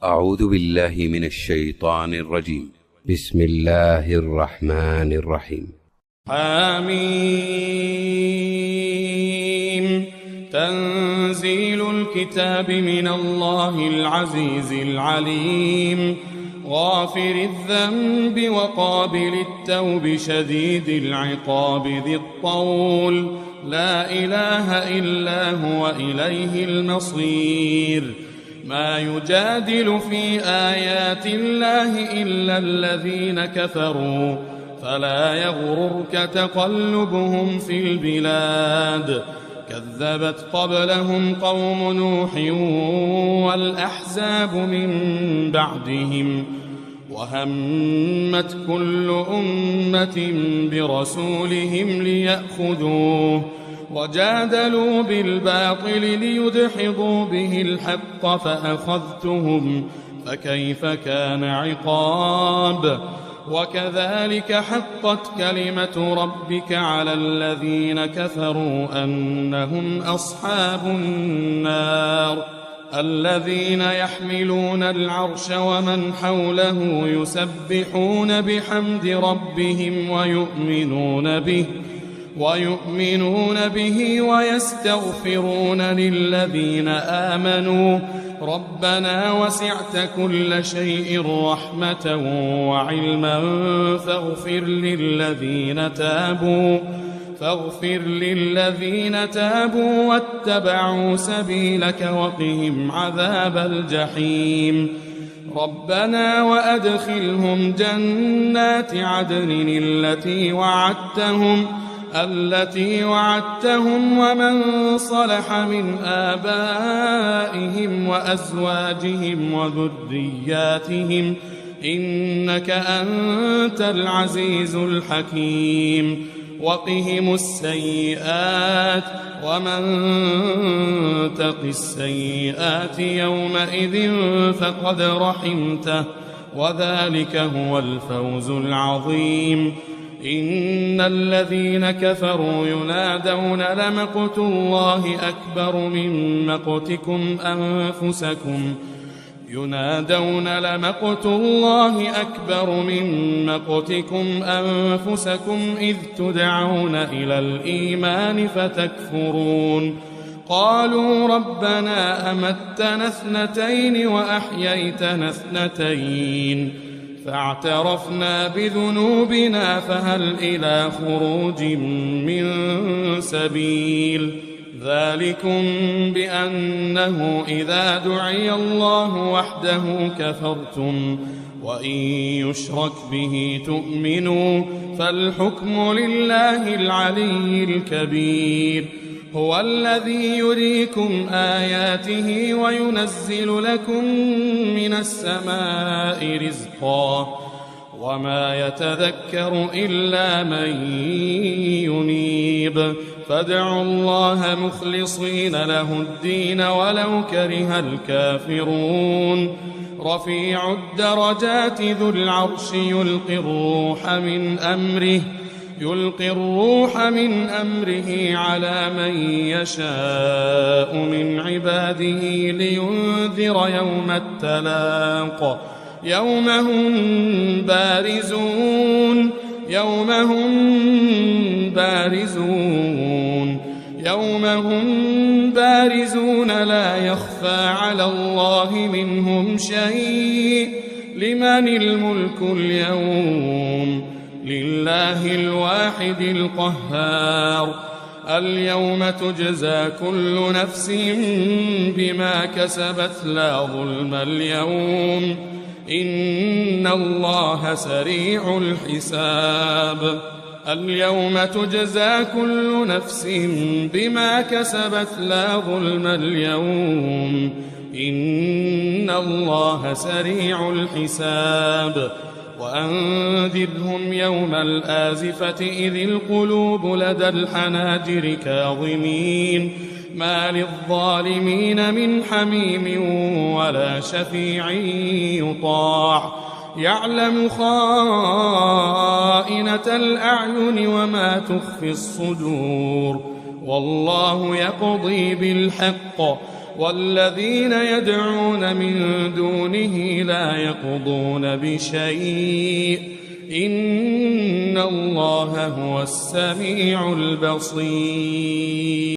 أعوذ بالله من الشيطان الرجيم. بسم الله الرحمن الرحيم. حميم. تنزيل الكتاب من الله العزيز العليم، غافر الذنب وقابل التوب شديد العقاب ذي الطول، لا إله إلا هو إليه المصير. ما يجادل في آيات الله إلا الذين كفروا، فلا يغررك تقلبهم في البلاد. كذبت قبلهم قوم نوح والأحزاب من بعدهم، وهمت كل أمة برسولهم ليأخذوه، وجادلوا بالباطل ليدحضوا به الحق فأخذتهم، فكيف كان عقاب. وكذلك حقت كلمة ربك على الذين كفروا أنهم أصحاب النار. الذين يحملون العرش ومن حوله يسبحون بحمد ربهم ويؤمنون به ويستغفرون للذين آمنوا ربنا وسعت كل شيء رحمة وعلما فاغفر للذين تابوا واتبعوا سبيلك وقهم عذاب الجحيم. ربنا وأدخلهم جنات عدن التي وعدتهم ومن صلح من آبائهم وأزواجهم وذرياتهم إنك أنت العزيز الحكيم. وقهم السيئات ومن تق السيئات يومئذ فقد رحمته، وذلك هو الفوز العظيم. إن الذين كفروا ينادون لمقت الله أكبر من مقتكم أنفسكم إذ تدعون إلى الإيمان فتكفرون. قالوا ربنا أمتنا اثنتين وأحييتنا اثنتين فاعترفنا بذنوبنا فهل إلى خروج من سبيل. ذلكم بأنه إذا دعي الله وحده كفرتم وإن يشرك به تؤمنوا فالحكم لله العلي الكبير. هو الذي يريكم آياته وينزل لكم من السماء رزقا وما يتذكر إلا من ينيب. فادعوا الله مخلصين له الدين ولو كره الكافرون. رفيع الدرجات ذو العرش يلقي الروح من أمره على من يشاء من عباده لينذر يوم التلاق. يوم هم بارزون لا يخفى على الله منهم شيء. لمن الملك اليوم؟ لله الواحد القهار. اليوم تجزى كل نفس بما كسبت لا ظلم اليوم إن الله سريع الحساب. اليوم تجزى كل نفس بما كسبت لا ظلم اليوم إن الله سريع الحساب. وأنذرهم يوم الآزفة إذ القلوب لدى الحناجر كاظمين ما للظالمين من حميم ولا شفيع يطاع. يعلم خائنة الأعين وما تخفي الصدور والله يقضي بالحق والذين يدعون من دونه لا يقضون بشيء إن الله هو السميع البصير.